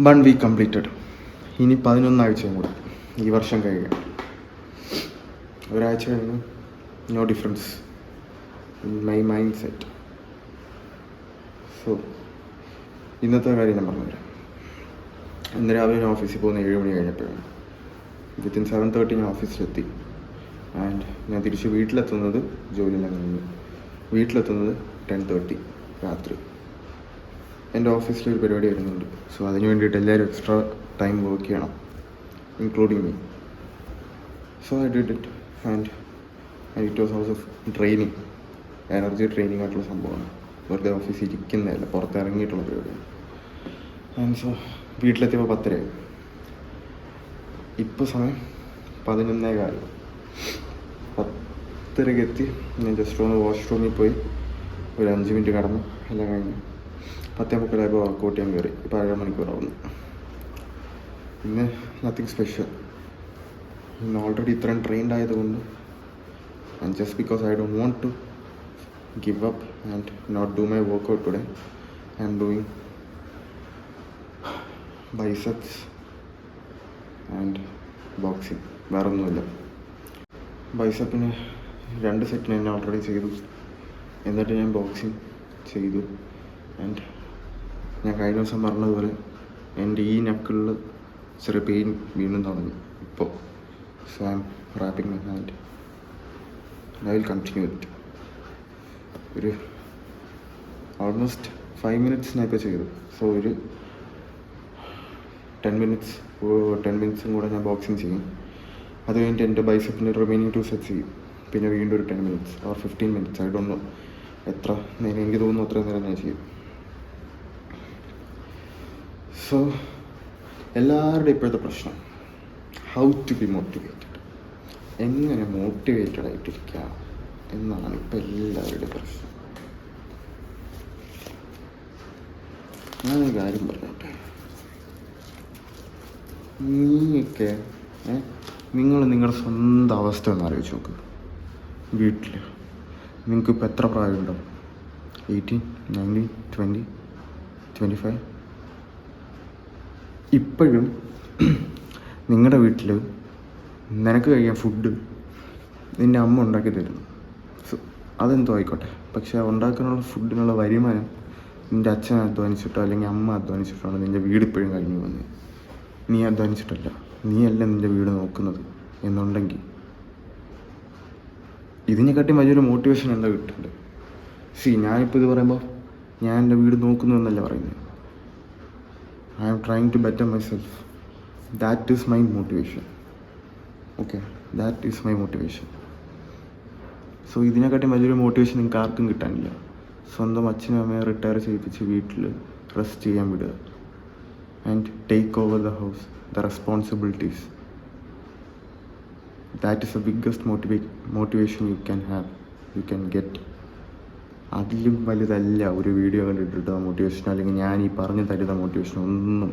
1 week completed. ഇനി 11 ആഴ്ചയും കൂടെ ഈ വർഷം കഴിയും. ഒരാഴ്ച കഴിഞ്ഞ് no difference in my mindset. So ഇന്നത്തെ കാര്യം ഞാൻ പറഞ്ഞുതരാം. ഇന്ന് രാവിലെ ഞാൻ ഓഫീസിൽ പോകുന്ന 7 മണി കഴിഞ്ഞപ്പോഴാണ്. വിത്തിൻ 7:30 ഞാൻ ഓഫീസിലെത്തി. ആൻഡ് ഞാൻ തിരിച്ച് വീട്ടിലെത്തുന്നത് ജോലിയെല്ലാം കഴിഞ്ഞു വീട്ടിലെത്തുന്നത് 10:30 രാത്രി. എൻ്റെ ഓഫീസിലൊരു പരിപാടി വരുന്നുണ്ട്. സോ അതിന് വേണ്ടിയിട്ട് എല്ലാവരും എക്സ്ട്രാ ടൈം വർക്ക് ചെയ്യണം, including me. So I did it and it was also training, energy training ആയിട്ടുള്ള സംഭവമാണ്. വെറുതെ ഓഫീസിൽ ഇരിക്കുന്നതല്ല, പുറത്തിറങ്ങിയിട്ടുള്ള പരിപാടിയാണ്. ആൻഡ് സോ വീട്ടിലെത്തിയപ്പോൾ 10:30. ഇപ്പോൾ സമയം 11:15. 10:30 എത്തി. ഞാൻ ജസ്റ്റ് ഒന്ന് വാഷ്റൂമിൽ പോയി ഒരു 5 മിനിറ്റ് കടന്നു, എല്ലാം കഴിഞ്ഞു 10:45 വർക്കൗട്ട് ചെയ്യാൻ കയറി. ഇപ്പോൾ 1/2 മണിക്കൂറാവുന്നു. ഇന്ന് നത്തിങ് സ്പെഷ്യൽ. ഇന്ന് ഓൾറെഡി ഇത്രയും ട്രെയിൻഡ് ആയതുകൊണ്ട് and just because I don't want to give up and not do my workout today, I am doing biceps and boxing. വേറൊന്നുമില്ല. ബൈസപ്പിന് 2 സെറ്റിന് ഞാൻ ഓൾറെഡി ചെയ്തു. എന്നിട്ട് ഞാൻ ബോക്സിങ് ചെയ്തു. ആൻഡ് ഞാൻ കഴിഞ്ഞ ദിവസം പറഞ്ഞതുപോലെ എൻ്റെ ഈ നക്കിളിൽ ചെറിയ പെയിൻ വീണ്ടും തുടങ്ങി ഇപ്പോൾ. So I M wrapping my hand. I will continue it. ഒരു ഓൾമോസ്റ്റ് 5 minutes ഞാൻ ഇപ്പോൾ ചെയ്തു. സോ ഒരു 10 മിനിറ്റ്സും കൂടെ ഞാൻ ബോക്സിങ് ചെയ്യും. അത് കഴിഞ്ഞിട്ട് എൻ്റെ ബൈസപ്പിൻ്റെ റിമൈനിങ് 2 സെറ്റ്സ് ചെയ്യും. പിന്നെ വീണ്ടും ഒരു 10 minutes or 15 minutes, I don't know എത്ര നേരം എനിക്ക് തോന്നുന്നു അത്രയും നേരം ഞാൻ ചെയ്യും. സോ എല്ലാവരുടെയും ഇപ്പോഴത്തെ പ്രശ്നം ഹൗ ടു ബി മോട്ടിവേറ്റഡ്, എങ്ങനെ മോട്ടിവേറ്റഡ് ആയിട്ടിരിക്കുക എന്നാണ് ഇപ്പം എല്ലാവരുടെയും പ്രശ്നം. ഞാനൊരു കാര്യം പറഞ്ഞോട്ടെ. നീയൊക്കെ നിങ്ങൾ നിങ്ങളുടെ സ്വന്തം അവസ്ഥ ഒന്ന് ആലോചിച്ച് നോക്ക്. വീട്ടിൽ നിങ്ങൾക്കിപ്പോൾ എത്ര പ്രായമുണ്ടാവും? 18, 19, 20, 25. ഇപ്പോഴും നിങ്ങളുടെ വീട്ടിൽ നിനക്ക് കഴിയാൻ ഫുഡ് നിൻ്റെ അമ്മ ഉണ്ടാക്കി തരുന്നു. സോ അതെന്തോ ആയിക്കോട്ടെ, പക്ഷേ ഉണ്ടാക്കാനുള്ള ഫുഡിനുള്ള വരുമാനം നിൻ്റെ അച്ഛൻ അധ്വാനിച്ചിട്ടോ അല്ലെങ്കിൽ അമ്മ അധ്വാനിച്ചിട്ടാണ് നിൻ്റെ വീട് ഇപ്പോഴും കഴിഞ്ഞു വന്നത്. നീ അധ്വാനിച്ചിട്ടല്ല, നീയല്ല നിൻ്റെ വീട് നോക്കുന്നത് എന്നുണ്ടെങ്കിൽ ഇതിനെക്കാട്ടി വലിയൊരു മോട്ടിവേഷൻ എന്താ കിട്ടുന്നുണ്ട്? ഞാനിപ്പോൾ ഇത് പറയുമ്പോൾ ഞാൻ എൻ്റെ വീട് നോക്കുന്നു എന്നല്ല പറയുന്നത്. I am trying to better myself. That is my motivation. Okay, that is my motivation. So ഇതിനെക്കാട്ടി വലിയൊരു മോട്ടിവേഷൻ നിങ്ങൾക്ക് ആർക്കും കിട്ടാനില്ല. സ്വന്തം അച്ഛനും അമ്മയെ റിട്ടയർ ചെയ്യിപ്പിച്ച് വീട്ടിൽ റെസ്റ്റ് ചെയ്യാൻ വിടുക and take over the house, the responsibilities. That is the biggest motivation you can have, you can get. അതിലും വലുതല്ല ഒരു വീഡിയോ കണ്ടിട്ടുള്ള മോട്ടിവേഷൻ, അല്ലെങ്കിൽ ഞാൻ ഈ പറഞ്ഞു തരുന്ന മോട്ടിവേഷൻ. ഒന്നും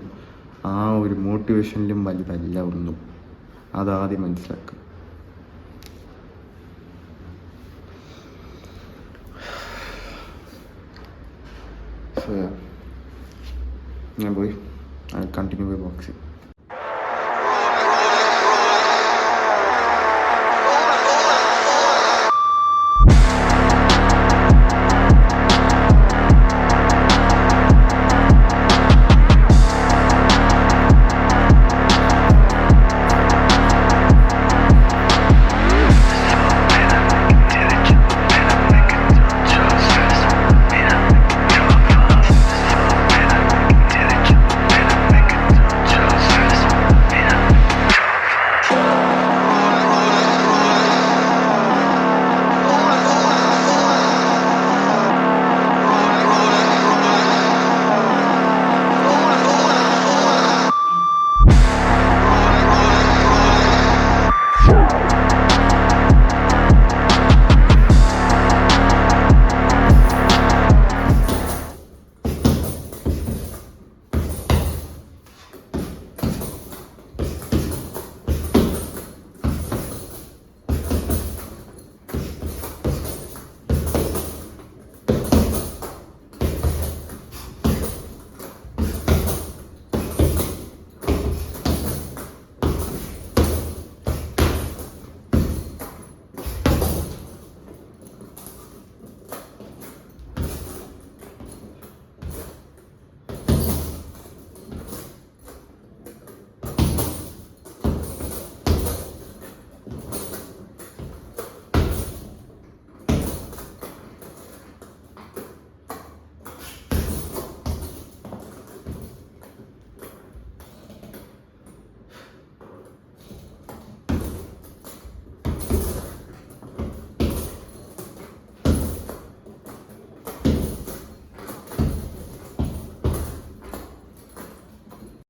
ആ ഒരു മോട്ടിവേഷനിലും വലുതല്ല ഒന്നും. അതാദ്യം മനസ്സിലാക്കുക. So yeah, ഞാൻ പോയി കണ്ടിന്യൂ ബൈ ബോക്സിങ്.